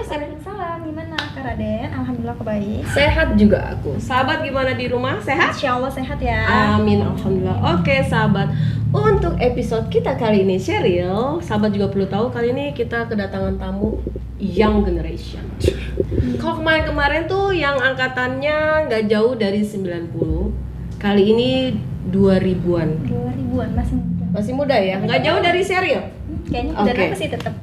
Waalaikumsalam. Gimana Kak Raden? Alhamdulillah aku baik. Sehat juga aku. Sahabat gimana di rumah? Sehat? Insya Allah sehat ya. Amin, alhamdulillah. Oke sahabat, untuk episode kita kali ini Sheryl, sahabat juga perlu tahu kali ini kita kedatangan tamu Young Generation. Kalau kemarin-kemarin tuh yang angkatannya nggak jauh dari 90, kali ini 2000-an. 2000-an Masih muda ya? Nggak jauh dari Sheryl? Kayaknya udah apa sih tetap.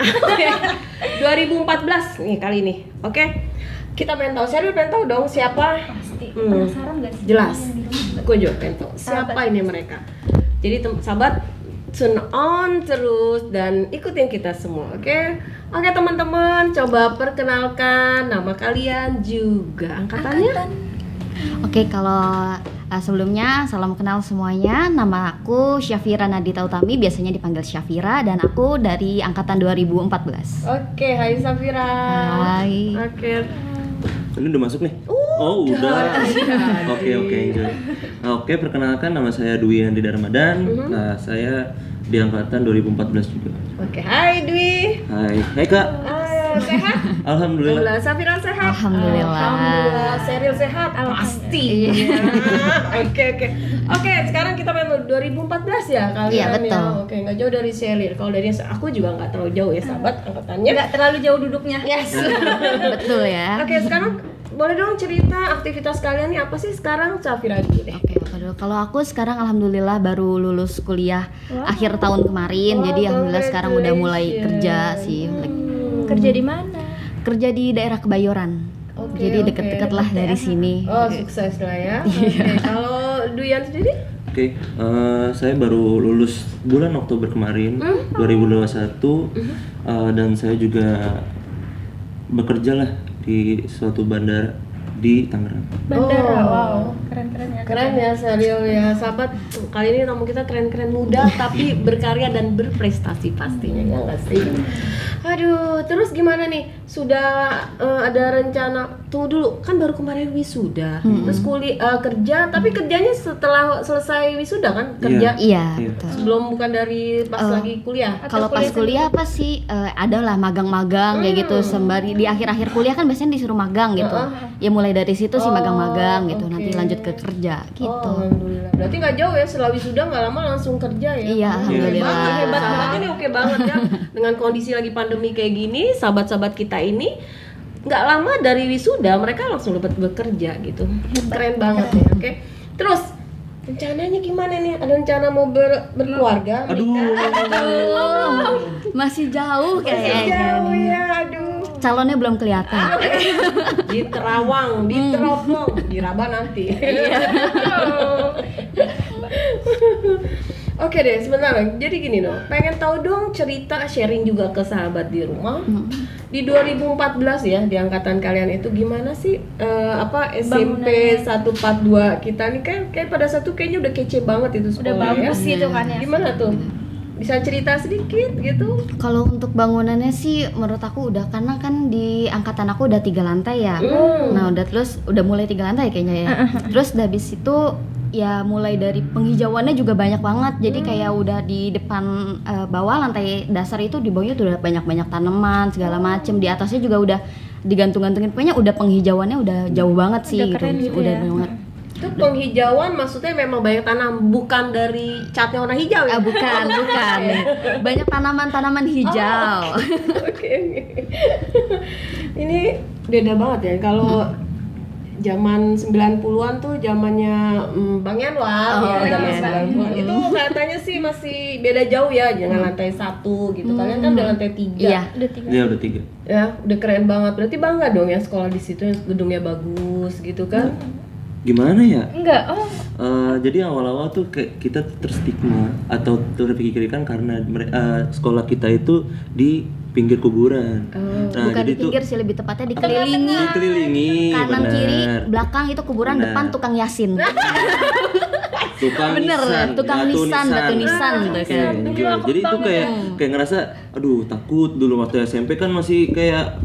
2014 nih kali ini. Oke. Kita pengen tahu, Sheryl pengen tahu dong siapa? Pasti. Penasaran nggak sih? Jelas. Yang di rumah? Gue juga pengen tahu siapa ini mereka. Jadi sahabat, tune on terus dan ikutin kita semua, oke? Oke teman-teman, coba perkenalkan nama kalian juga angkatannya. Oke, kalau sebelumnya salam kenal semuanya. Nama aku Syafira Nadita Utami, biasanya dipanggil Syafira, dan aku dari angkatan 2014. Oke, hai Syafira. Hai. Oke. Ini udah masuk nih? Oh udah. Oke, enjoy. Oke, perkenalkan nama saya Dwi Andi Darmadan. Nah, saya di angkatan 2014 juga. Oke, hai Dwi. Hai Kak. Sehat? Alhamdulillah. Syafira sehat? Alhamdulillah. Alhamdulillah. Sheryl sehat? Pasti. Oke, sekarang kita main 2014 ya kalian. Iya, betul. Ya. Oke, nggak jauh dari Sheryl. Kalau dari aku juga nggak terlalu jauh ya sahabat angkatannya. Nggak terlalu jauh duduknya. Yes. Betul ya. Oke, sekarang boleh dong cerita aktivitas kalian nih apa sih sekarang? Syafira dulu deh. Oke, kalau aku sekarang alhamdulillah baru lulus kuliah akhir tahun kemarin. Jadi alhamdulillah sekarang udah mulai kerja sih. Kerja di mana? Kerja di daerah Kebayoran. Jadi deket-deket lah dari sini. Oh, sukses lah ya. Oke, kalau Duyan sendiri? Oke, saya baru lulus bulan Oktober kemarin 2021 dan saya juga bekerja lah di suatu bandara di Tangerang. Bandara, wow, keren-keren ya. Keren ya Sheryl ya sahabat. Kali ini tamu kita keren-keren muda tapi berkarya dan berprestasi pastinya ya nggak sih? Aduh, terus gimana nih? Sudah ada rencana? Tunggu dulu, kan baru kemarin wisuda. Terus kerja, tapi kerjanya setelah selesai wisuda kan kerja? Iya. Sebelum bukan dari pas lagi kuliah. Kalau pas kuliah apa sih adalah magang-magang kayak gitu sembari di akhir-akhir kuliah kan biasanya disuruh magang gitu. Ya mulai dari situ sih magang-magang gitu, nanti lanjut ke kerja gitu. Oh, alhamdulillah. Berarti nggak jauh ya, setelah wisuda nggak lama langsung kerja ya? Iya, alhamdulillah. Hebat banget ini, oke banget ya. Dengan kondisi lagi pandemi kayak gini, sahabat-sahabat kita ini nggak lama dari wisuda mereka langsung dapat bekerja gitu. Keren banget ya, oke. Terus rencananya gimana nih? Ada rencana mau berkeluarga? Aduh. Masih jauh kayaknya. Jauh ya, aduh. Calonnya belum kelihatan. Di Terawang, di Teropong, di Raba nanti. Oke deh, sebentar. Jadi gini dong, pengen tahu dong cerita sharing juga ke sahabat di rumah. Di 2014 ya, di angkatan kalian itu gimana sih SMP 142 kita nih kan kayak pada satu kayaknya udah kece banget itu sekolah. Udah bagus ya. gitu kan ya. Gimana tuh? Bisa cerita sedikit gitu? Kalau untuk bangunannya sih menurut aku udah, karena kan di angkatan aku udah 3 lantai ya. Nah udah mulai 3 lantai kayaknya ya. Terus habis itu ya mulai dari penghijauannya juga banyak banget. Jadi kayak udah di depan bawah lantai dasar itu, di bawahnya tuh udah banyak-banyak tanaman segala macem. Di atasnya juga udah digantung-gantungin. Pokoknya udah penghijauannya udah jauh banget sih. Udah keren gitu udah ya. banget. Itu penghijauan maksudnya memang banyak tanam, bukan dari catnya warna hijau ya? Bukan. Banyak tanaman-tanaman hijau. Oke. Ini beda banget ya kalau zaman 90-an tuh zamannya Bang Yanwar ya, zaman 90-an. Itu katanya sih masih beda jauh ya, jangan lantai 1 gitu. Kalian kan udah lantai 3. Iya. Udah 3. Ya, udah keren banget. Berarti bangga dong ya sekolah di situ yang gedungnya bagus gitu kan? Gimana ya? Enggak, Jadi awal-awal tuh kayak kita terstigma atau terpikirkan karena sekolah kita itu di pinggir kuburan. Bukan di pinggir sih, lebih tepatnya dikelilingi. Dikelilingi, Kanan benar. kiri, belakang itu kuburan, Benar. depan tukang yasin. Tukang Bener, nisan, tukang batu nisan, batu nisan tuh Oke, kan. enjoy. Jadi itu kayak ngerasa aduh takut dulu waktu SMP kan masih kayak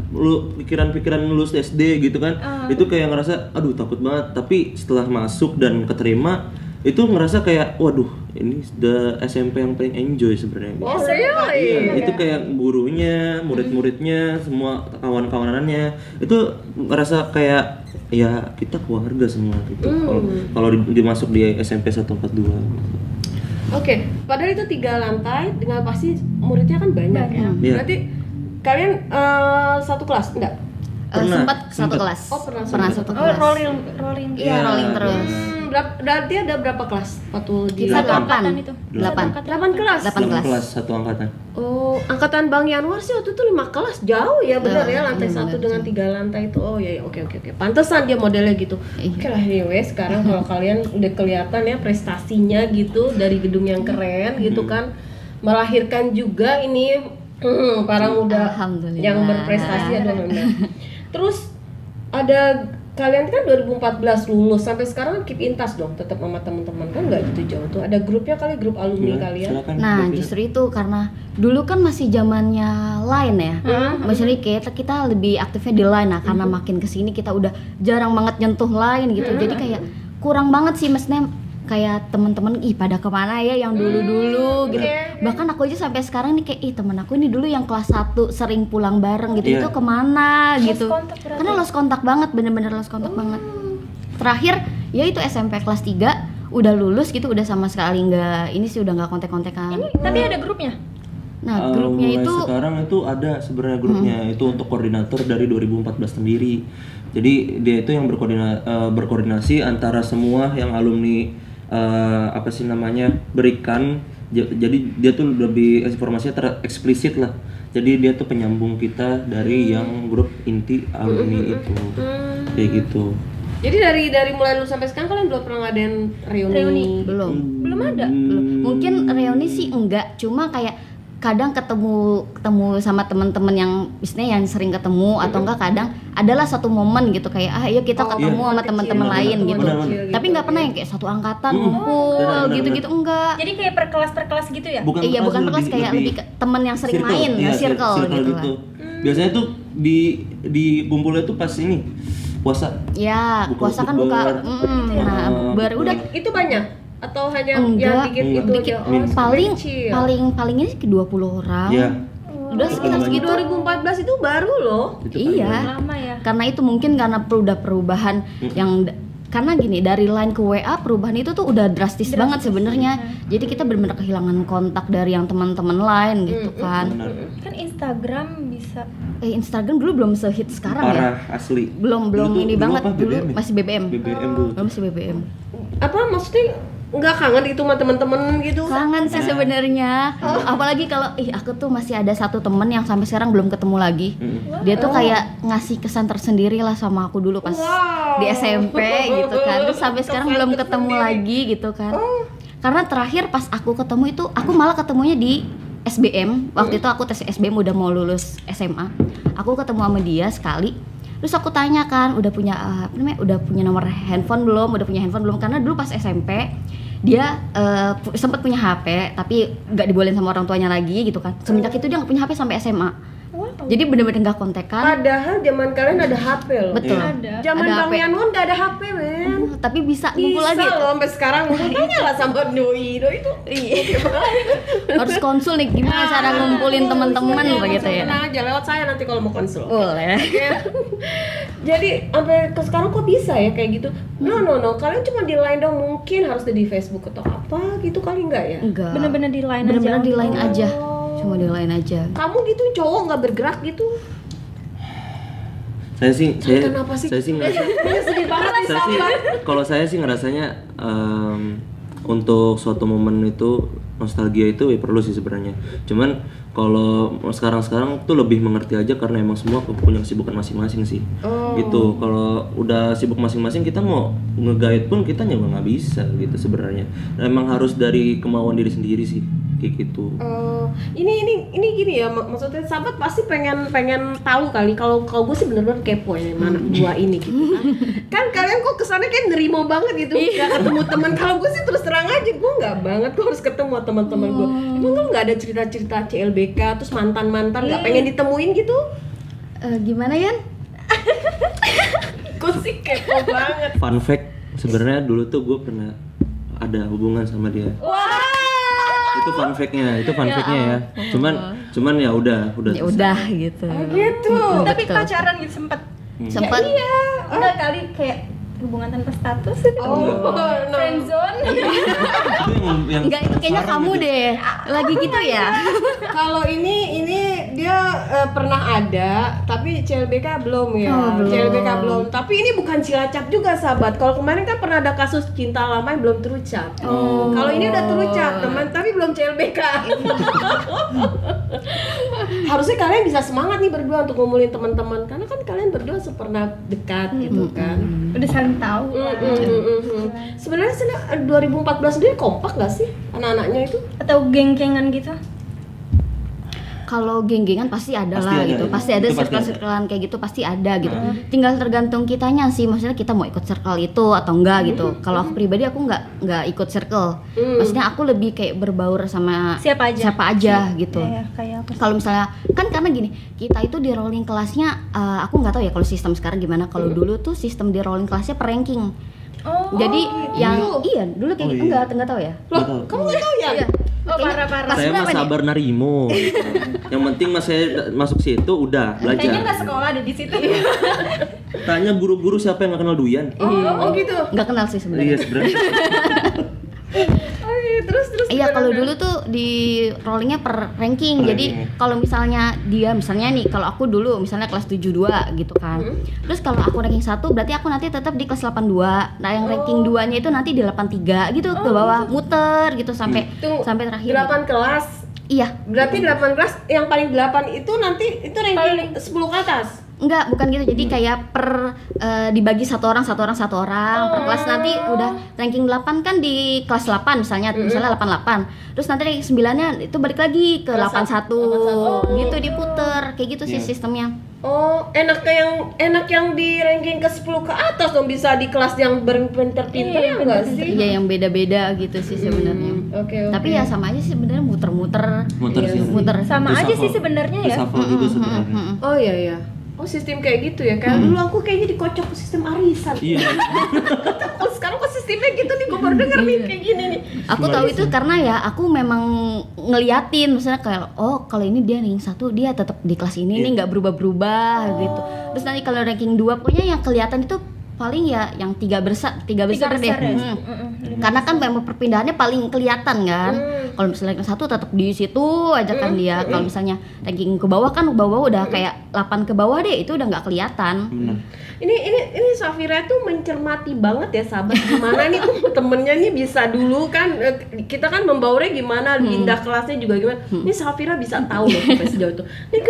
pikiran-pikiran lulus SD gitu kan. Itu kayak ngerasa aduh takut banget, tapi setelah masuk dan keterima itu ngerasa kayak waduh ini the SMP yang paling enjoy sebenarnya. Oh really? Iya, itu kayak gurunya, murid-muridnya, semua kawan-kawanannya itu ngerasa kayak ya kita keluarga semua gitu. Kalau dimasuk di SMP 142. Oke, padahal itu 3 lantai dengan pasti muridnya kan banyak ya. Iya. Berarti kalian satu kelas enggak? Sempat satu sempet. kelas. Oh, pernah satu Oh, kelas. rolling. Iya, rolling terus. Berarti ada berapa kelas waktu di Kita Satu angkatan 8. itu. 8. 8 kelas? 8 kelas. Satu angkatan. Oh, angkatan Bang Yanwar sih waktu itu 5 kelas. Jauh ya benar ya, lantai iya, 1 benar. dengan 3 lantai itu. Oh ya, oke. Pantesan dia modelnya gitu. Iya. Oke lah anyway, sekarang kalau kalian udah kelihatan ya prestasinya gitu dari gedung yang keren gitu kan. Melahirkan juga ini para muda Alhamdulillah. yang berprestasi Terus ada kalian kan 2014 lulus sampai sekarang keep in touch dong tetap sama teman-teman kan nggak gitu jauh tuh ada grupnya kali grup alumni Gimana? kalian. Silakan, Nah, Mbak Vina. justru itu karena dulu kan masih zamannya Line ya. Maksudnya kita lebih aktifnya di Line nah, karena makin kesini kita udah jarang banget nyentuh Line gitu. Jadi kayak kurang banget sih maksudnya kayak teman-teman pada kemana ya yang dulu-dulu gitu. Bahkan aku aja sampai sekarang nih kayak temen aku ini dulu yang kelas 1 sering pulang bareng gitu. Iya. Itu kemana gitu. kontak berarti. Karena lost kontak banget, bener-bener lost kontak banget. Terakhir ya itu SMP kelas 3 udah lulus gitu udah sama sekali nggak ini sih udah nggak kontak-kontakan. Tapi ada grupnya. Nah, grupnya mulai itu sekarang itu ada sebenarnya grupnya itu untuk koordinator dari 2014 sendiri. Jadi dia itu yang berkoordinasi antara semua yang alumni apa sih namanya berikan. Jadi dia tuh lebih informasinya tereksplisit lah. Jadi dia tuh penyambung kita dari yang grup inti alumni itu kayak gitu. Jadi dari mulai lulus sampai sekarang kalian belum pernah ngadain reuni? Belum ada. mungkin reuni sih enggak, cuma kayak kadang ketemu sama teman-teman yang misalnya yang sering ketemu atau enggak kadang adalah satu momen gitu kayak ayo kita ketemu sama teman-teman Iya, lain benar, gitu. benar. Tapi nggak pernah yang kayak satu angkatan ngumpul benar, gitu-gitu enggak. Jadi kayak per kelas gitu ya? Iya bukan kelas kayak lebih ke teman yang sering main, iya, circle gitu lah. Biasanya tuh di kumpulnya tuh pas ini puasa. Ya, puasa kan buka. Nah, baru udah Itu banyak atau hanya yang enggak dikit itu dikit. aja? Oh, paling kecil. paling ini sekitar 20 orang. Iya. Udah sekitar Di segitu. 2014 itu baru loh. Itu paling Iya. banyak. Lama ya. Karena itu mungkin karena udah perubahan yang karena gini dari line ke WA perubahan itu tuh udah drastis banget sebenarnya. Jadi kita benar-benar kehilangan kontak dari yang teman-teman lain gitu kan. Benar. Kan Instagram bisa. Instagram dulu belum sehit sekarang ya. Parah asli. Belum Dulu tuh- ini dulu banget apa, dulu BBM ya? masih BBM. BBM dulu. Belum masih BBM. Apa maksudnya nggak kangen itu sama temen-temen gitu? Kangen sih sebenarnya. Apalagi kalau aku tuh masih ada satu temen yang sampai sekarang belum ketemu lagi. Dia tuh kayak ngasih kesan tersendiri lah sama aku dulu pas di SMP gitu kan. Terus sampai sekarang belum ketemu lagi gitu kan. Karena terakhir pas aku ketemu itu aku malah ketemunya di SBM. Waktu itu aku tes SBM udah mau lulus SMA. Aku ketemu sama dia sekali. Terus aku tanya kan, udah punya udah punya nomor handphone belum? Udah punya handphone belum? Karena dulu pas SMP dia sempat punya HP, tapi nggak dibolehin sama orang tuanya lagi gitu kan. Semenjak itu dia nggak punya HP sampai SMA. Jadi bener-bener nggak kontekan. Padahal zaman kalian ada HP loh. Betul. Ada. Zaman Ada Bang HP. Yanwar nggak ada HP men. Tapi bisa ngumpul Bisa lagi. loh sampai sekarang. Tanya lah sama Doi itu. Iya. Harus konsul nih gimana cara ngumpulin teman-teman gitu ya. Tenang aja lewat saya nanti kalau mau konsul. Boleh. Jadi sampai ke sekarang kok bisa ya kayak gitu? No, kalian cuma di line dong, mungkin harus di Facebook atau apa gitu kali nggak ya? Enggak. Bener-bener di line aja. Bener-bener di line Oh. aja. Cuma di line aja. Kamu gitu cowok nggak bergerak gitu? Saya sih Kenapa sih? saya sih ngerasa Sedih banget nih saya sih kalau saya sih ngerasanya untuk suatu momen itu nostalgia itu ya perlu sih sebenarnya. Cuman kalau sekarang tuh lebih mengerti aja karena emang semua punya kesibukan masing-masing sih. Gitu. Kalau udah sibuk masing-masing kita mau nge-guide pun kita juga nggak bisa gitu sebenarnya. Emang harus dari kemauan diri sendiri sih kayak gitu. Ini gini ya, maksudnya sahabat pasti pengen tahu kali. Kalau gue sih bener-bener kepo ya mana dua ini gitu kan. Kan kalian kok kesannya kayak nerimo banget gitu, nggak ketemu teman. Kalau gue sih terus terang aja, gue nggak banget. Gue harus ketemu sama teman-teman gue. Emang lu nggak ada cerita-cerita CLBK terus mantan nggak pengen ditemuin gitu? Gimana Yan? Gue sih kepo banget. Fun fact sebenarnya dulu tuh gue pernah ada hubungan sama dia. Wah. Itu fun fact-nya ya. Cuman ya udah Ya udah gitu. Gitu. Tapi Betul. pacaran gitu sempet. Sempat Enggak kali kayak hubungan tanpa status itu. Friendzone. itu yang enggak, itu kayaknya sekarang kamu gitu. deh. Lagi gitu ya. Kalau ini dia pernah ada, tapi CLBK belum ya. Oh, belum. CLBK belum. Tapi ini bukan Cilacap juga, sahabat. Kalau kemarin kan pernah ada kasus cinta lama yang belum terucap. Kalau ini udah terucap, teman, tapi belum CLBK. Harusnya kalian bisa semangat nih berdua untuk ngomongin teman-teman, karena kan kalian berdua pernah dekat gitu kan. Udah saling tahu. Sebenarnya 2014 sendiri kompak gak sih anak-anaknya itu? Atau geng-gengan gitu. Kalau geng-gengan pasti ada Pasti lah ada, gitu. ya. Pasti ada Itu pasti circle-circlean kayak gitu pasti ada gitu. Tinggal tergantung kitanya sih, maksudnya kita mau ikut circle itu atau enggak gitu. Kalau aku pribadi aku nggak ikut circle. Maksudnya aku lebih kayak berbaur sama Siapa aja. gitu. Ya, kayak aku. Kalau misalnya kan karena gini, kita itu di rolling kelasnya aku nggak tahu ya kalau sistem sekarang gimana. Kalau dulu tuh sistem di rolling kelasnya per ranking. Jadi yang iya dulu kayak gitu enggak tahu ya. Loh, Nggak tahu. kamu nggak tahu ya? Iya. Oh, parah-parah. Saya mah sabar narimo. Yang penting mas saya masuk situ udah Kayaknya belajar. nggak sekolah ada di situ. Tanya guru-guru siapa yang nggak kenal Duyan. Oh gitu. Nggak kenal sih sebenarnya. Iya sebenarnya. Oh iya, terus Iya, kalau gimana? dulu tuh di rollingnya per ranking. Per Jadi ranking. kalau misalnya dia misalnya nih, kalau aku dulu misalnya kelas 72 gitu kan. Terus kalau aku ranking 1 berarti aku nanti tetap di kelas 82. Nah, yang ranking 2-nya itu nanti di 83 gitu ke bawah, muter gitu sampai Tunggu, sampai terakhir. 8 kelas. Iya. Berarti 8 kelas yang paling 8 itu nanti itu ranking 10 ke atas. Enggak, bukan gitu. Jadi kayak per dibagi satu orang per kelas. Nanti udah ranking 8 kan di kelas 8 misalnya 88. Terus nanti ranking 9-nya itu balik lagi ke Kelas 81. Gitu diputer. Kayak gitu sih Iya. sistemnya. Oh, enak yang di ranking ke 10 ke atas dong, bisa di kelas yang pinter-pinter ya enggak sih? Iya, yang beda-beda gitu sih sebenarnya. Oke. Tapi ya sama aja sih sebenarnya muter-muter. Muter sih. Muter. Sama aja sih sebenarnya ya. Reshuffle gitu sebenarnya. Oh iya. Oh, sistem kayak gitu ya. Kayak dulu aku kayaknya dikocok ke sistem arisan. Iya. Oh, sekarang kok sistemnya gitu nih, gue baru denger nih kayak gini nih. Aku tahu itu karena ya aku memang ngeliatin misalnya kayak kalau ini dia ranking 1 dia tetap di kelas ini nih nggak berubah-berubah gitu. Terus nanti kalau ranking 2 pokoknya yang kelihatan itu paling ya yang tiga besar deh. besar ya? Karena kan memang perpindahannya paling kelihatan kan. Kalau misalnya ranking 1 tetap di situ aja kan dia. Kalau misalnya ranking ke bawah kan bawah udah kayak 8 ke bawah deh itu udah nggak kelihatan. Benar. Ini Safira tuh mencermati banget ya, sahabat, gimana nih temennya nih bisa dulu kan kita kan membaurnya gimana, pindah kelasnya juga gimana. Ini Safira bisa tahu loh sampai sejauh itu. Nih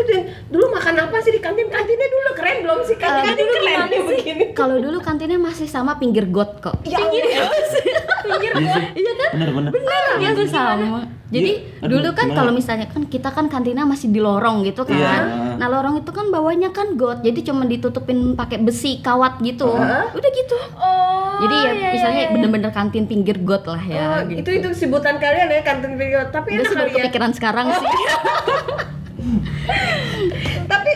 dulu makan apa sih di kantinnya dulu keren belum sih kantin dulu keren gimana nih sih? begini. Kalau dulu kantinnya masih sama pinggir got kok. Ya Allah. Pinggir Iya kan? Benar. Iya tuh sama. Jadi Iya, aduh, dulu kan gimana? kalau misalnya kan kita kan kantinnya masih di lorong gitu kan. Iya. Nah, lorong itu kan bawahnya kan got. Jadi cuma ditutupin pakai besi kawat gitu. Udah gitu. Oh. Jadi ya iya, misalnya iya. bener-bener kantin pinggir got lah ya. Oh, gitu. itu sebutan kalian ya, kantin video. Tapi Udah enak sih baru kali ya. kepikiran sekarang sih. Tapi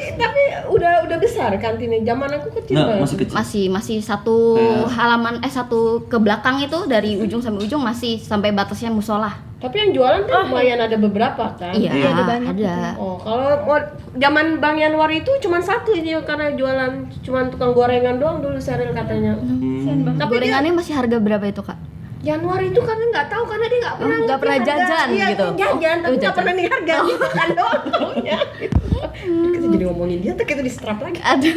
udah besar kantinnya. Zaman aku kecil Nggak, banget. masih kecil. Masih satu Kayak- halaman satu ke belakang itu dari ujung sampai ujung masih sampai batasnya musola. Tapi yang jualan tuh lumayan ada beberapa kan. Iya, ada banyak ada. Oh, kalau zaman Bang Yanwar itu cuma satu ini karena jualan cuma tukang gorengan doang dulu Seril katanya. Kasian banget. Tapi Gorengannya masih harga berapa itu, Kak? Januar itu karena nggak tahu karena dia nggak pernah nggak pernah ngerti harga. jajan Iya, gitu. jajan tapi nggak jajan. pernah nih harga gitu kan doang taunya. Kita jadi ngomongin dia tuh kita di strap lagi. Aduh.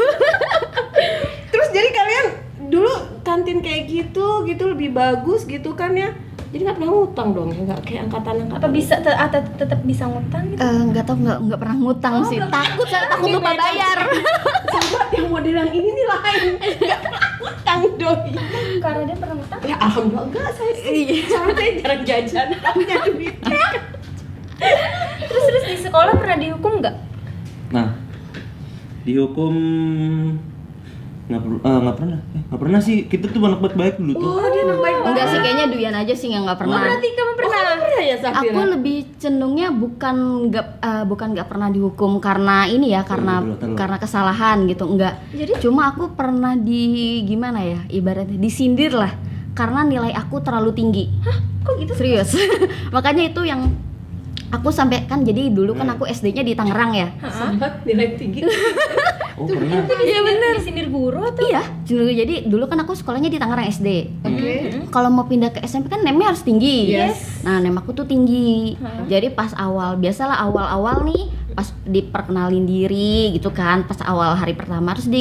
Terus jadi kalian dulu kantin kayak gitu lebih bagus gitu kan ya. Jadi nggak pernah ngutang dong ya, nggak kayak angkatan. Apa bisa tetap bisa ngutang gitu? Nggak tahu nggak pernah ngutang sih. Takut saya takut lupa bayar. Sahabat yang model yang ini nih lain. Nggak pernah ngutang doi. Karena dia pernah ngutang. Ya alhamdulillah enggak saya sih. Soalnya saya jarang jajan, punya duit. Terus di sekolah pernah dihukum nggak? Nah, dihukum nggak pernah sih. Kita tuh anak baik-baik dulu tuh. Oh, dia anak baik banget. Enggak sih, kayaknya Duyan aja sih yang nggak pernah. Berarti kamu pernah? Pernah ya Safira? Aku lebih cenderungnya bukan nggak pernah dihukum karena ini ya, karena Betul. karena kesalahan gitu, enggak. Jadi? Cuma aku pernah di gimana ya, ibaratnya disindir lah. karena nilai aku terlalu tinggi. Kok gitu? Serius. Makanya itu yang aku sampai kan, jadi dulu kan aku SD-nya di Tangerang ya. Sahabat nilai tinggi. Oh pernah. Iya bener. Disindir guru atau? Iya, jadi dulu kan aku sekolahnya di Tangerang SD. Oke. Kalau mau pindah ke SMP kan nemnya harus tinggi. Yes. Nah, nem aku tuh tinggi. Jadi pas biasalah awal-awal nih, pas diperkenalin diri gitu kan, pas awal hari pertama terus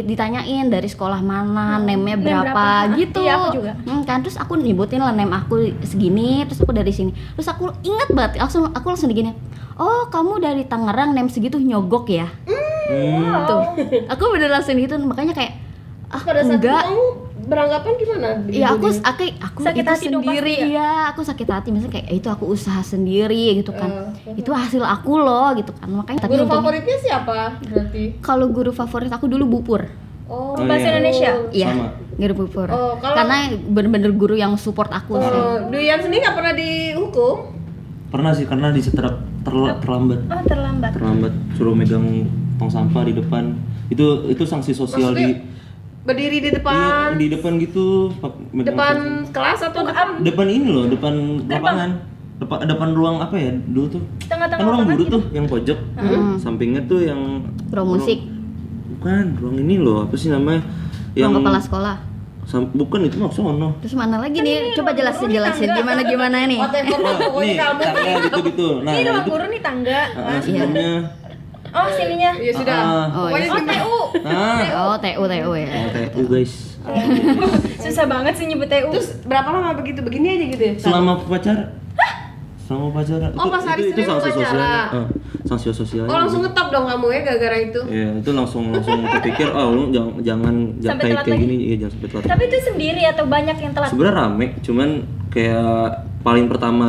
ditanyain dari sekolah mana, nemnya Nem berapa berapa? gitu. Iya, aku juga. Kan terus aku nyebutin lah nem aku segini, terus aku dari sini. Terus aku ingat banget, aku langsung digini. Oh, kamu dari Tangerang, nem segitu, nyogok ya? Tuh. Aku bener langsung gitu, makanya kayak Pada saat itu enggak. kamu beranggapan gimana? Iya, aku Sakit itu hati dong sendiri pasti ya. Aku sakit hati, misalnya kayak itu aku usaha sendiri gitu kan. Itu hasil aku loh gitu kan. Makanya tapi Guru untungnya- favoritnya siapa berarti? kalau guru favorit aku dulu Bupur. Oh, Oh, Bahasa iya. Indonesia. Iya, Sama. guru Bupur. Oh, kalau- Karena bener-bener guru yang support aku sih. Duyan sendiri nggak pernah dihukum? Pernah sih karena disetrap terlambat. Oh, terlambat. Terlambat suruh megang tong sampah di depan. Itu sanksi sosial Maksudnya berdiri di Iya, depan di depan gitu megang depan tong kelas atau depan? depan ini loh, depan lapangan. Depan ruang apa ya dulu tuh? Tengah-tengah Kan ruang lapangan guru gitu. tuh yang pojok. Sampingnya tuh yang Ruang musik, bukan, ruang ini loh, apa sih namanya? ruang kepala sekolah. Bukan itu mah sono. Terus mana lagi nih? Coba jelasin tangga. gimana nih. Whatever lah, pokoknya Nih, kamu. tangga gitu-gitu. Nah, Ini ruang itu guru nih tangga. sebelumnya. Oh, sininya. Ya sudah. Oh, Pokoknya iya. Oh, gini. TU. Nah, Oh, TU ya. TU guys. Susah banget sih nyebut TU. Terus berapa lama begitu? Begini aja gitu ya? Selama upacara. Selama upacara. Oh, pas hari Senin sanksi upacara. sosialnya. Sanksi sosialnya. Oh, langsung ngetop dong kamu ya gara-gara itu. Iya, itu langsung kepikir, lu jangan Sampai telat kayak lagi. gini, iya jangan sampai telat. Tapi itu sendiri atau banyak yang telat? Sebenarnya rame, cuman kayak paling pertama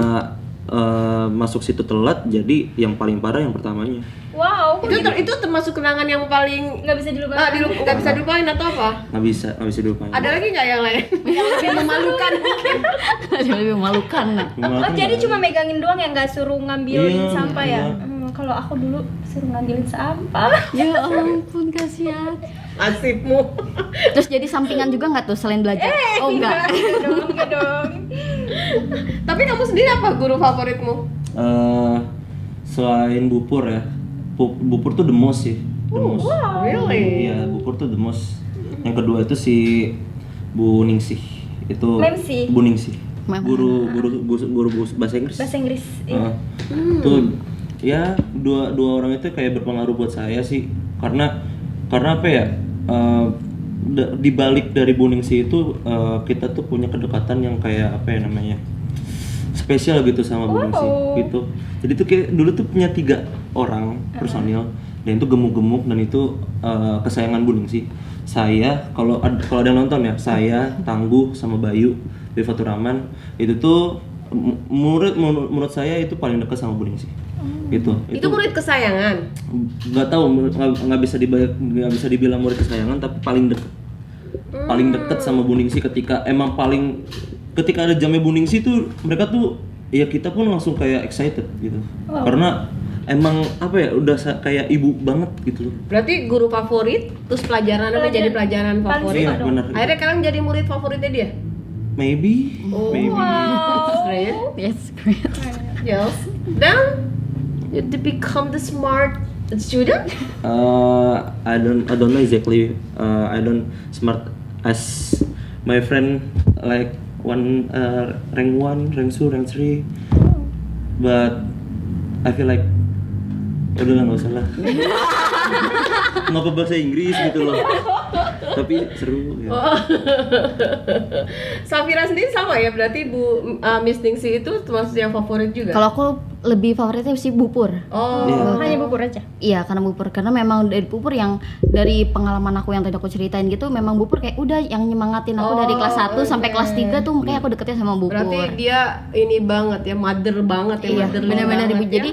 masuk situ telat, jadi yang paling parah yang pertamanya. Wow. Itu termasuk kenangan yang paling Nggak bisa dilupakan. nggak bisa dilupain atau apa? Nggak bisa dilupain. Ada lagi nggak yang lain? Yang lebih memalukan mungkin. Lebih memalukan. Nah. Oh, jadi cuma megangin doang ya, nggak suruh ngambilin Iya, sampah ya? iya. Kalau aku dulu suruh ngambilin sampah. Ya ampun, kasihan. Nasibmu. Terus jadi sampingan juga nggak tuh selain belajar? Oh enggak. Enggak dong. Tapi kamu sendiri apa guru favoritmu? Selain Bupur ya, Bupur tuh the most sih, the most. Really? Iya, Bupur tuh the most. Yang kedua itu si Bu Ningsih, itu Memsi. Bu Ningsih, Mem- guru bahasa Inggris. Bahasa Inggris. Iya. Tuh ya dua orang itu kayak berpengaruh buat saya sih, karena apa ya, di balik dari Bu Ningsih itu kita tuh punya kedekatan yang kayak apa ya namanya, spesial gitu sama Bu Ningsih gitu. Jadi tuh kayak dulu tuh punya 3 orang personil dan itu gemuk-gemuk dan itu kesayangan Bu Ningsih. Saya kalau ada yang nonton ya, saya, Tangguh sama Bayu dari Faturrahman itu tuh menurut saya itu paling dekat sama Bu Ningsih. Gitu. Itu murid kesayangan. Nggak tahu, nggak bisa dibilang murid kesayangan, tapi paling deket sama Bu Ningsih ketika ada jamnya Bu Ningsih tuh mereka tuh ya kita pun langsung kayak excited gitu. Karena emang apa ya udah kayak ibu banget gitu loh. Berarti guru favorit, terus pelajarannya jadi pelajaran Paling favorit. Iya benar. Akhirnya kalian jadi murid favoritnya dia? Maybe. Great. Yes, great. Yes. Then you to become the smart student? I don't know exactly. I don't smart as my friend like rank 1, rank 2, rank 3. But I feel like udahlah nggak usah lah. Nggak apa bahasa Inggris gitu loh. Tapi seru ya. Safira sendiri sama ya, berarti Bu Miss Ningsih itu termasuk yang favorit juga? Kalau aku lebih favoritnya sih Bupur. Oh, Iya. Hanya bubur aja. Iya, karena Bupur, karena memang dari Bupur yang dari pengalaman aku yang tadi aku ceritain gitu, memang Bupur kayak udah yang nyemangatin aku dari kelas 1 sampai kelas 3 tuh, makanya aku deketnya sama Bupur. berarti dia ini banget ya, mother banget ya, Iya, motherly benar-benar banget ibu. ya. Jadi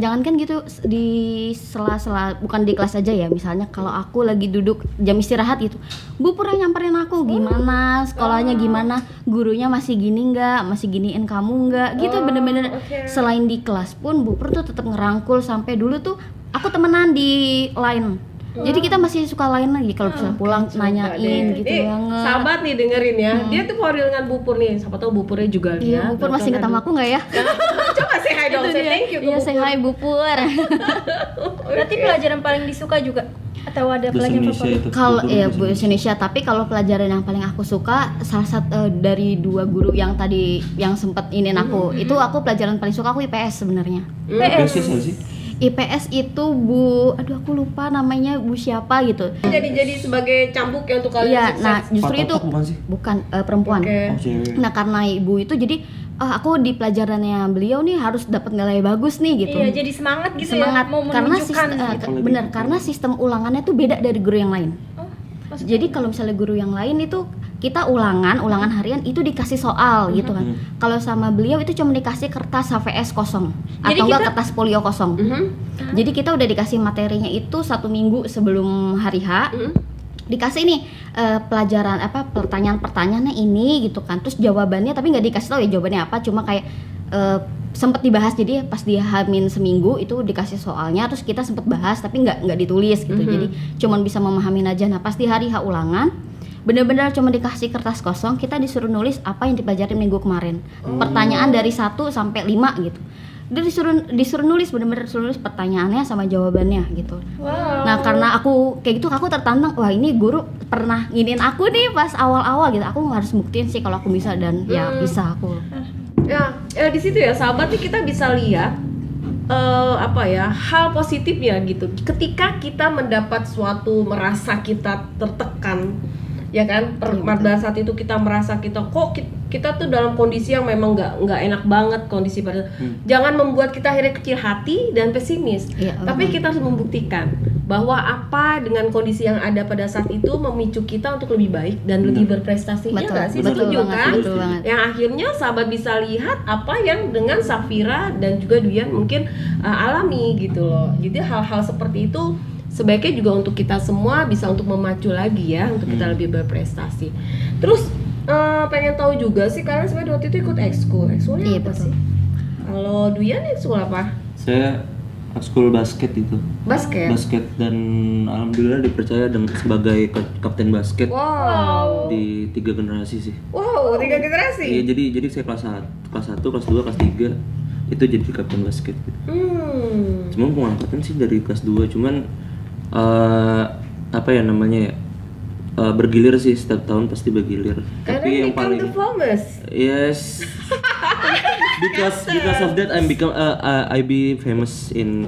jangan kan gitu di sela-sela, bukan di kelas aja ya. Misalnya kalau aku lagi duduk jam istirahat gitu, Bupur yang nyamperin aku, gimana sekolahnya, gimana gurunya masih gini nggak, masih giniin kamu nggak, gitu. Bener-bener selain di kelas pun Bupur tuh tetap ngerangkul. Sampai dulu tuh aku temenan di line Jadi kita masih suka lain lagi kalau misalnya pulang nanyain gitu Nih, banget. sahabat nih dengerin ya. Dia tuh mau dengan Bupur nih. Siapa tahu Bupurnya juga Iya, lihat. Bupur masih inget sama aku nggak ya? Coba say hi dong, say thank you ke Iya, Bupur. say hi Bupur. Berarti pelajaran paling disuka juga atau ada Bahasa pelajaran Indonesia favorit? itu. Kalau Guru ya bahasa bahasa Indonesia, tapi kalau pelajaran yang paling aku suka salah satu dari 2 guru yang tadi yang sempet inin aku, itu aku pelajaran paling suka aku IPS sebenarnya. IPS siapa sih? IPS itu aduh aku lupa namanya Bu siapa gitu. Jadi sebagai cambuk ya untuk kalian Iya, sukses. nah justru Pak itu Totok bukan sih? bukan perempuan. Oke. Oh, cewek. Nah karena ibu itu jadi aku di pelajarannya beliau nih harus dapat nilai bagus nih gitu. Iya, jadi semangat gitu Semangat ya, mau karena menunjukkan gitu. benar karena sistem ulangannya tuh beda dari guru yang lain. Oh, maksudnya Jadi kalau misalnya guru yang lain itu kita ulangan harian itu dikasih soal gitu kan. Kalau sama beliau itu cuma dikasih kertas HVS kosong Jadi atau enggak kita- kertas folio kosong. Jadi kita udah dikasih materinya itu 1 minggu sebelum hari H. Dikasih nih pelajaran pertanyaan-pertanyaannya ini gitu kan. Terus jawabannya tapi nggak dikasih tahu ya jawabannya apa, cuma kayak sempet dibahas. Jadi pas dia H-min seminggu itu dikasih soalnya, terus kita sempet bahas tapi nggak ditulis gitu. Jadi cuman bisa memahamin aja. Nah pas di hari H ulangan bener-bener cuma dikasih kertas kosong, kita disuruh nulis apa yang dipelajari minggu kemarin. Pertanyaan dari 1 sampai 5 gitu. Dia disuruh nulis, bener-bener disuruh nulis pertanyaannya sama jawabannya gitu. wow. Nah karena aku kayak gitu, aku tertantang, wah ini guru pernah nginin aku nih pas awal-awal gitu. Aku harus buktiin sih kalau aku bisa, dan ya bisa aku. Ya, di situ ya sahabat nih kita bisa lihat hal positifnya gitu. Ketika kita mendapat suatu merasa kita tertekan, ya kan? Pada saat itu kita merasa kita tuh dalam kondisi yang memang nggak enak banget kondisi pada. Jangan membuat kita akhirnya kecil hati dan pesimis. Iya, Tapi kita harus membuktikan bahwa apa dengan kondisi yang ada pada saat itu memicu kita untuk lebih baik dan lebih berprestasi. Ya nggak sih? betul Setuju banget, kan? betul banget. Yang akhirnya sahabat bisa lihat apa yang dengan Safira dan juga Duyan mungkin alami gitu loh. Jadi hal-hal seperti itu sebaiknya juga untuk kita semua bisa untuk memacu lagi ya, untuk kita lebih berprestasi. Terus pengen tahu juga sih, kalian sebenarnya waktu itu ikut ekskul. Ekskulnya Iya, apa betul. sih? Kalau Duyan ekskul apa? Saya ekskul basket itu. Basket. Basket, dan alhamdulillah dipercaya sebagai kapten basket Wow. di 3 generasi sih. Wow, 3 generasi. Iya, jadi saya kelas 1, kelas 2, kelas 3 itu jadi kapten basket gitu. Cuma pengangkatan sih dari kelas 2, cuman bergilir sih, setiap tahun pasti bergilir. Karena Tapi yang become paling the famous. yes, because of that I be famous in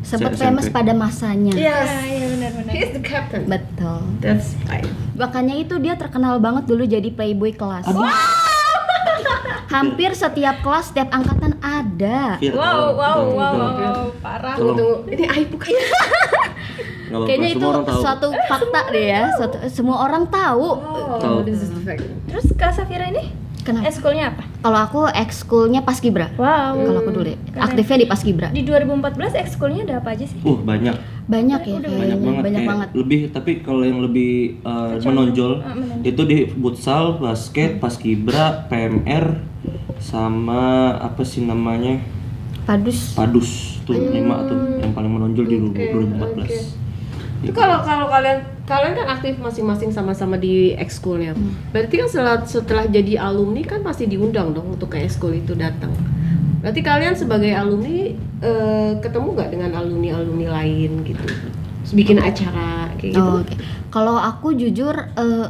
Sempat SMP. famous pada masanya. Yes. Iya, benar-benar. He is the captain. Betul. That's right. Makanya itu dia terkenal banget dulu jadi playboy kelas. Hampir setiap kelas, setiap angkatan ada. Fir, Wow, tolong, wow, tolong. wow, parah. Tunggu. Ini aib bukan? Nggak apa-apa, Kayaknya itu semua orang tahu. suatu fakta deh ya. Semua orang tahu. Tahu. This is the fact. Terus Kak Safira ini Kenapa? ekskulnya apa? Kalau aku ekskulnya Paskibra. Wow. Kalau aku dulu ya, Keren. aktifnya di Paskibra. Di 2014 ekskulnya ada apa aja sih? Banyak Banyak ya Udah kayaknya, banyak kayak banget. lebih, tapi kalau yang lebih menonjol itu di futsal, basket, paskibra, PMR, sama apa sih namanya, padus tuh 5 tuh yang paling menonjol di 2014. Itu kalau kalian kan aktif masing-masing sama-sama di ekskulnya. Berarti kan setelah jadi alumni kan pasti diundang dong untuk ke ekskul itu datang. Berarti kalian sebagai alumni ketemu nggak dengan alumni lain gitu? Terus bikin acara kayak gitu? Oh, oke. Kalau aku jujur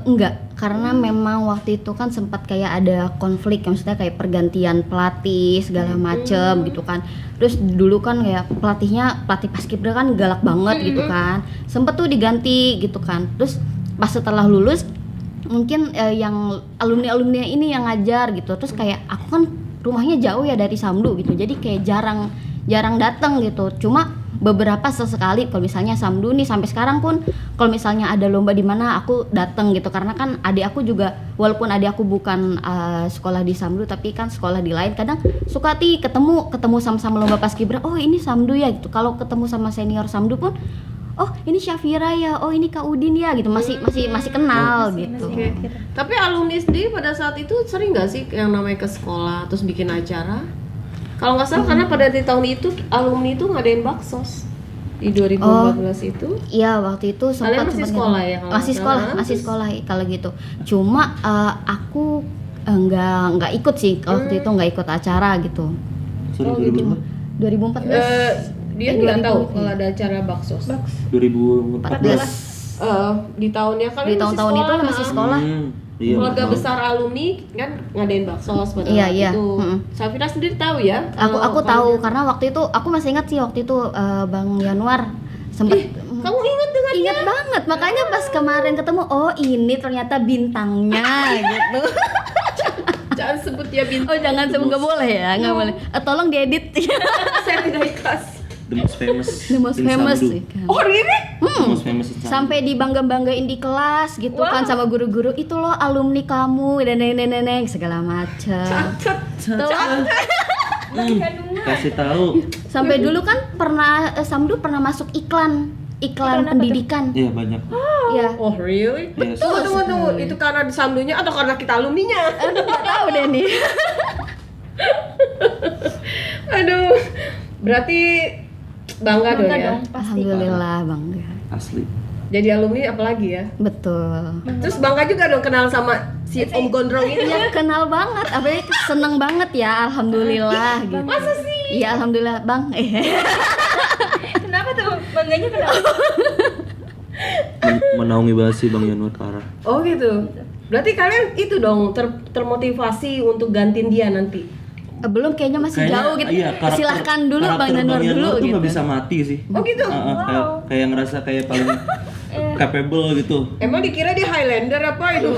enggak, karena memang waktu itu kan sempat kayak ada konflik, maksudnya kayak pergantian pelatih segala macem gitu kan. Terus dulu kan kayak pelatih Paskibra kan galak banget gitu kan. Sempet tuh diganti gitu kan. Terus pas setelah lulus mungkin yang alumni ini yang ngajar gitu. Terus kayak aku kan rumahnya jauh ya dari Samdu gitu. Jadi kayak jarang datang gitu. Cuma beberapa sesekali kalau misalnya Samdu nih, sampai sekarang pun kalau misalnya ada lomba di mana aku datang gitu, karena kan adik aku juga, walaupun adik aku bukan sekolah di Samdu tapi kan sekolah di lain, kadang suka ketemu sama-sama lomba Paskibra. Oh ini Samdu ya gitu. Kalau ketemu sama senior Samdu pun, oh ini Syafira ya, oh ini Kak Udin ya gitu, masih kenal gitu. Oke. Tapi alumni sendiri pada saat itu sering nggak sih yang namanya ke sekolah terus bikin acara? Kalau nggak salah karena pada di tahun itu alumni itu ngadain baksos. di 2014 itu? Iya, waktu itu sempat Kalian masih sekolah ya? Masih sekolah kalau gitu. Cuma aku nggak ikut sih waktu itu, nggak ikut acara gitu. Sorry, 2014. 2014. Dia nggak tahu kalau ada acara baksos. 2014. Di tahunnya kalian Di tahun-tahun itu masih masih sekolah. Iya, Keluarga tahu. besar alumni kan ngadain baksos pada Iya, waktu iya. itu. Mm-mm. Safira sendiri tahu ya? Aku tahu Kalau karena waktu itu aku masih ingat sih waktu itu Bang Januar sempat kamu ingat dengan ingat banget, makanya pas kemarin ketemu, oh ini ternyata bintangnya gitu. jangan sebut ya bintang. Oh jangan sebut, nggak boleh ya, nggak boleh. Tolong diedit. Saya tidak ikhlas. The most famous. The most in famous Samdu. sih kan. Oh ini? The most famous in Samdu. Sampai dibangga-banggain di kelas gitu kan sama guru-guru, itu loh alumni kamu dan nenek-nenek segala macam. Kasih tahu. Sampai dulu kan pernah Samdu pernah masuk iklan pendidikan. Iya, banyak. Ya. Oh really? Yes. Tunggu. Itu karena di Samdunya atau karena kita alumninya? Nggak tahu deh nih. Aduh. Berarti bangga dong ya. Alhamdulillah bangga. Asli. Jadi alumni apalagi ya? Betul. Terus bangga juga dong kenal sama si Om Gondrong ini. Iya kenal banget, apalagi seneng banget ya, alhamdulillah gitu. Masa sih? Iya alhamdulillah bang. Kenapa tuh? Bangganya kenapa? Menaungi basi Bang Januar Tara. Oh gitu. Berarti kalian itu dong termotivasi untuk gantiin dia nanti. Belum, kayaknya masih jauh gitu. Iya, Silahkan dulu Bang karakter Januar dulu tuh gitu. nggak bisa mati sih. Oh gitu. Kayak ngerasa kayak paling capable gitu. Emang dikira dia Highlander apa itu?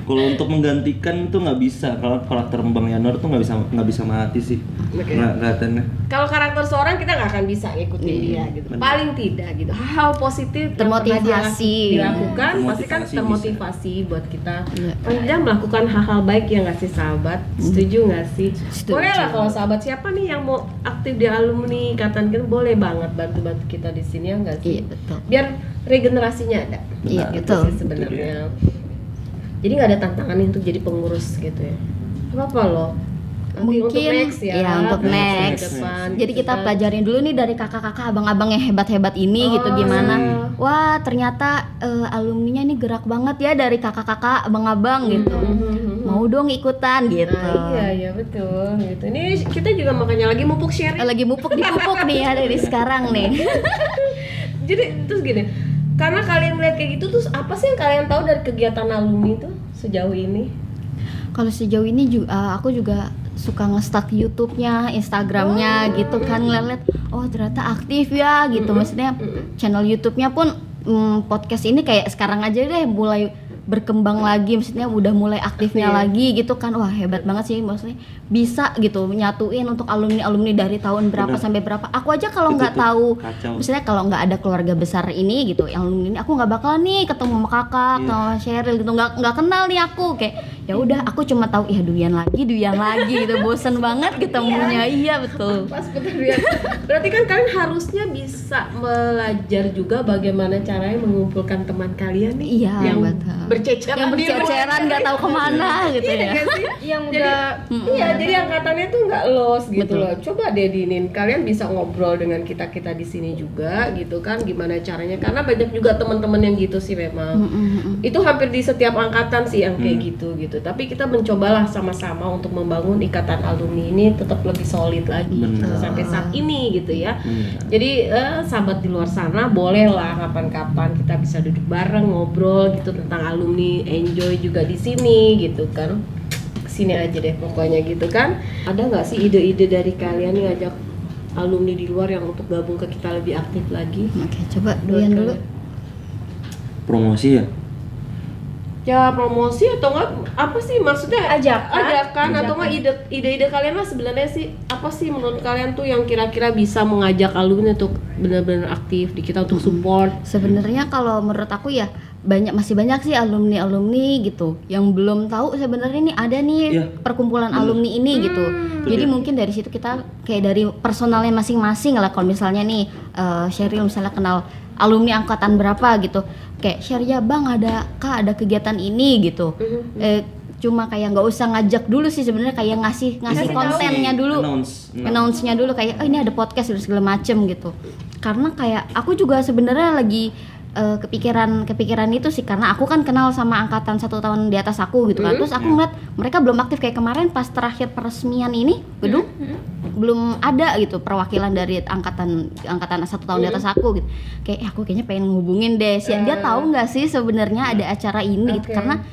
Kalau untuk menggantikan tuh nggak bisa. Kalau karakter Bang Januar tuh nggak bisa mati sih. Oke. Kelihatannya. Kalau karakter seorang kita nggak akan bisa ngikutin dia gitu. benar. Paling tidak gitu. Hal positif yang Termotivasi. pernah dia dilakukan pasti kan Termotivasi termotivasi buat kita. Iya. Paling tidak melakukan hal-hal baik yang nggak sih sahabat. Setuju nggak sih? Setuju. Boleh lah kalau sahabat siapa nih yang mau aktif di alumni ikatan kita, boleh banget bantu-bantu kita di sini ya nggak sih? Iya betul. Biar regenerasinya ada. Iya Gitu betul. sih sebenarnya. Jadi nggak ada tantangan untuk jadi pengurus gitu ya. Apa loh? Nanti untuk Mungkin next ya. ya untuk ke next. depan, Jadi gitu kita kan. pelajarin dulu nih dari kakak-kakak, abang-abang yang hebat-hebat ini gitu Oh, gimana. iya. Wah ternyata alumninya ini gerak banget ya dari kakak-kakak, abang-abang gitu. Mau dong ikutan gitu. Nah, iya betul gitu. Ini kita juga makanya lagi mupuk sharing. Lagi dipupuk nih ya dari sekarang nih. Jadi terus gini, karena kalian melihat kayak gitu, terus apa sih yang kalian tahu dari kegiatan alumni itu sejauh ini? Kalau sejauh ini juga aku juga suka nge-stalk YouTube-nya, Instagram-nya gitu kan, ngeliat oh ternyata aktif ya gitu. Maksudnya channel YouTube-nya pun podcast ini kayak sekarang aja deh mulai berkembang lagi, maksudnya udah mulai aktifnya lagi gitu kan. Wah hebat banget sih, maksudnya bisa gitu nyatuin untuk alumni dari tahun berapa Bener. sampai berapa. Aku aja kalau Itu nggak tuh tahu, kacau. misalnya kalau nggak ada keluarga besar ini gitu, yang alumni ini aku nggak bakal nih ketemu sama kakak, Iya. sama Cheryl gitu, nggak kenal nih aku, kayak ya udah aku cuma tahu ya Duyan lagi gitu, bosen banget ketemunya. Iya betul. Pas betul ya. Berarti kan kalian harusnya bisa belajar juga bagaimana caranya mengumpulkan teman kalian nih Iya, yang betul. berceceran Yang di luar. berceceran nggak tahu kemana gitu Iya ya. nggak sih? Yang Jadi, udah iya, jadi angkatannya tuh nggak los gitu Betul. loh. Coba deh Dinin, kalian bisa ngobrol dengan kita di sini juga gitu kan, gimana caranya? Karena banyak juga teman-teman yang gitu sih memang. Itu hampir di setiap angkatan sih yang kayak gitu. Tapi kita mencobalah sama-sama untuk membangun ikatan alumni ini tetap lebih solid lagi gitu, Benar. sampai saat ini gitu ya. Benar. Jadi sahabat di luar sana bolehlah kapan-kapan kita bisa duduk bareng ngobrol gitu tentang alumni, enjoy juga di sini gitu kan. Kesini aja deh pokoknya gitu kan. Ada nggak sih ide-ide dari kalian nih ngajak alumni di luar yang untuk gabung ke kita lebih aktif lagi? Oke, coba Duyan dulu. Promosi ya. Ya promosi atau enggak apa sih maksudnya Ajakan. atau enggak ide-ide kalian lah sebenarnya sih apa sih menurut kalian tuh yang kira-kira bisa mengajak alumni untuk benar-benar aktif di kita untuk support. Sebenarnya kalau menurut aku ya masih banyak sih alumni gitu yang belum tahu sebenarnya ini ada nih Iya. perkumpulan alumni ini gitu. Jadi mungkin dari situ kita kayak dari personalnya masing-masing lah. Kalau misalnya nih Cheryl misalnya kenal alumni angkatan berapa gitu, kayak share ya bang ada kegiatan ini gitu. cuma kayak nggak usah ngajak dulu sih sebenarnya, kayak ngasih kontennya dulu, announce-nya dulu kayak oh ini ada podcast dan segala macem gitu. Karena kayak aku juga sebenarnya lagi kepikiran itu sih, karena aku kan kenal sama angkatan 1 tahun di atas aku gitu kan. Terus aku ngeliat mereka belum aktif, kayak kemarin pas terakhir peresmian ini gedung belum ada gitu perwakilan dari angkatan 1 tahun di atas aku gitu. Kayak aku kayaknya pengen ngehubungin deh sih, dia tahu nggak sih sebenarnya ada acara ini gitu. Karena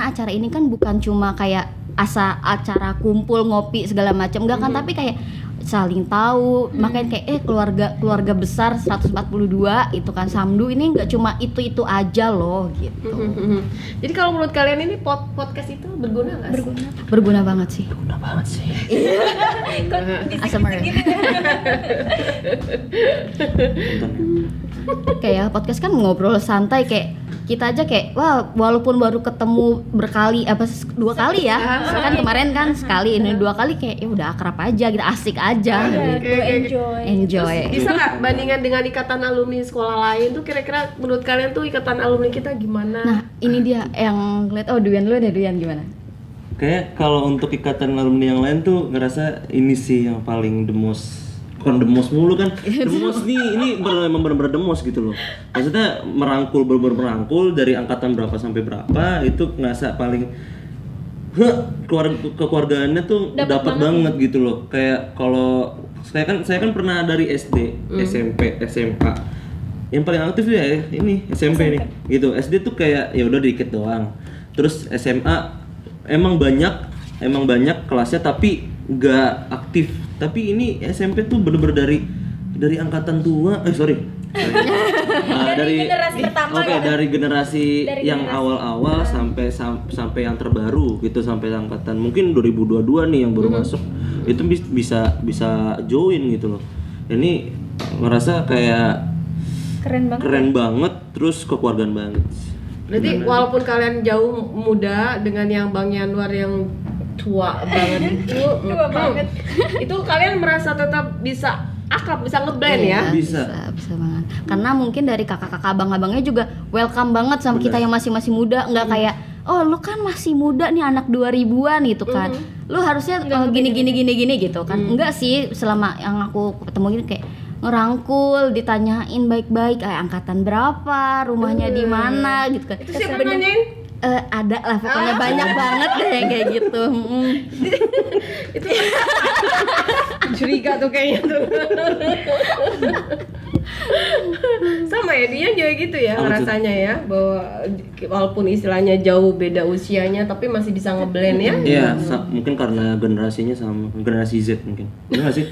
acara ini kan bukan cuma kayak acara kumpul ngopi segala macam enggak kan, tapi kayak saling tahu. Makanya kayak keluarga besar 142 itu kan Samdu ini nggak cuma itu aja loh gitu. Jadi kalau menurut kalian ini podcast itu berguna nggak sih? Berguna banget sih. Asam Kayak podcast kan ngobrol santai, kayak kita aja kayak wah walaupun baru ketemu 2 kali ya, kan kemarin kan sekali, ini 2 kali kayak ya udah akrab aja gitu, asik aja gitu. Enjoy. Bisa nggak bandingan dengan ikatan alumni sekolah lain tuh, kira-kira menurut kalian tuh ikatan alumni kita gimana? Nah ini dia yang ngeliat, Duyan dulu deh, Duyan gimana? Kayak kalau untuk ikatan alumni yang lain tuh ngerasa ini sih yang paling the most. Bukan demos mulu kan, demos ini memang benar-benar demos gitu loh. Maksudnya bener-bener merangkul dari angkatan berapa sampai berapa, itu ngerasa paling kekeluargaannya tuh dapat banget gitu loh. Kayak kalau saya kan pernah dari SD, SMP, SMA. Yang paling aktif ya ini SMP nih. Gitu. SD tuh kayak ya udah dikit doang. Terus SMA emang banyak kelasnya tapi nggak aktif. Tapi ini SMP tuh bener-bener dari angkatan tua, dari generasi pertama dari generasi dari yang awal-awal sampai yang terbaru gitu, sampai angkatan mungkin 2022 nih yang baru masuk, itu bisa join gitu loh. Ini ngerasa kayak keren banget, terus kekeluargaan banget. Berarti walaupun kalian jauh muda dengan yang Bang Yanuar yang tua banget itu kalian merasa tetap bisa akrab, bisa ngeblend ya? Bisa banget. Karena mungkin dari kakak-kakak abang-abangnya juga welcome banget sama kita yang masih muda, nggak kayak oh lu kan masih muda nih, anak 2000-an gitu kan. Lu harusnya gini gitu kan. Enggak sih, selama yang aku ketemu gini kayak ngerangkul, ditanyain baik-baik kayak angkatan berapa, rumahnya di mana gitu kan. Itu siapa nanyain? Ada lah pokoknya banyak banget deh kayak gitu. Itu curiga tuh kayaknya tuh. Sama ya, dia juga gitu ya rasanya ya, bahwa walaupun istilahnya jauh beda usianya tapi masih bisa ngeblend ya. Iya, mungkin karena generasinya sama generasi Z mungkin. Benar nggak sih?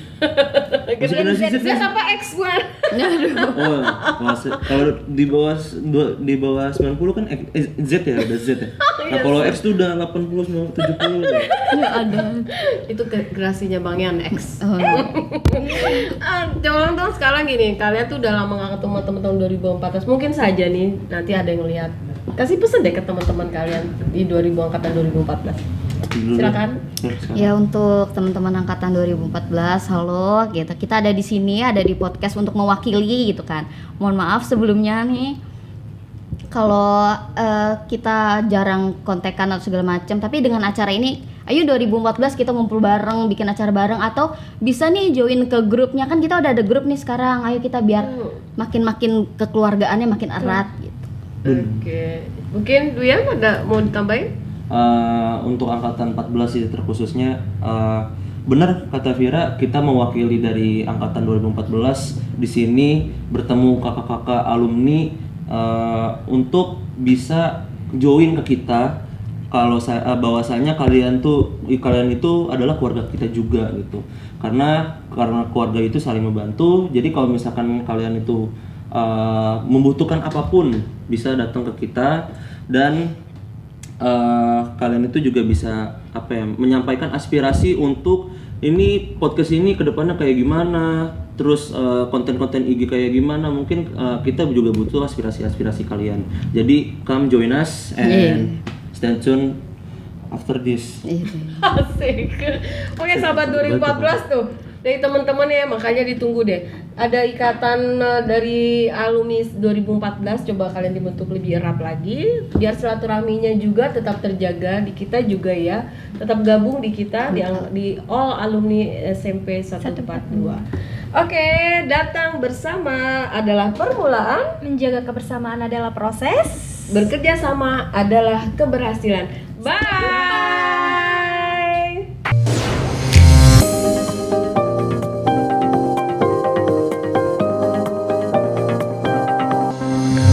Generasi Z apa X gua? Oh, kalau di bawah 90 kan Z ya, udah Z ya. Nah, kalau X tuh udah 80 70 udah. Enggak ada. Itu generasinya Bang Yan X. Coba dong sekarang gini, kalian tuh udah lama gak ketemu teman-teman 2014. Mungkin saja nih nanti ada yang lihat. Kasih pesan deh ke teman-teman kalian di angkatan 2014. Silakan. Ya untuk teman-teman angkatan 2014, halo gitu. Kita ada di sini, ada di podcast untuk mewakili gitu kan. Mohon maaf sebelumnya nih kalau kita jarang kontekan atau segala macam, tapi dengan acara ini ayo 2014 kita ngumpul bareng, bikin acara bareng, atau bisa nih join ke grupnya, kan kita udah ada grup nih sekarang. Ayo kita biar makin kekeluargaannya makin erat gitu. Oke. Mungkin Duyan ada mau ditambahin? Untuk angkatan 14 itu terkhususnya benar kata Vira, kita mewakili dari angkatan 2014 di sini bertemu kakak-kakak alumni untuk bisa join ke kita. Kalau bahwasanya kalian itu adalah keluarga kita juga gitu. Karena keluarga itu saling membantu. Jadi kalau misalkan kalian itu membutuhkan apapun bisa datang ke kita, dan kalian itu juga bisa menyampaikan aspirasi untuk ini podcast ini kedepannya kayak gimana, terus konten-konten IG kayak gimana. Mungkin kita juga butuh aspirasi kalian. Jadi come join us and stay tuned after this. Asik. Oke, sahabat 2014 tuh. dari teman-teman ya, makanya ditunggu deh. Ada ikatan dari alumni 2014, coba kalian dibentuk lebih erat lagi biar silaturahminya juga tetap terjaga di kita juga ya. Tetap gabung di kita di all alumni SMP 142. Oke, datang bersama adalah permulaan, Menjaga kebersamaan adalah proses. bekerja sama adalah keberhasilan. Bye.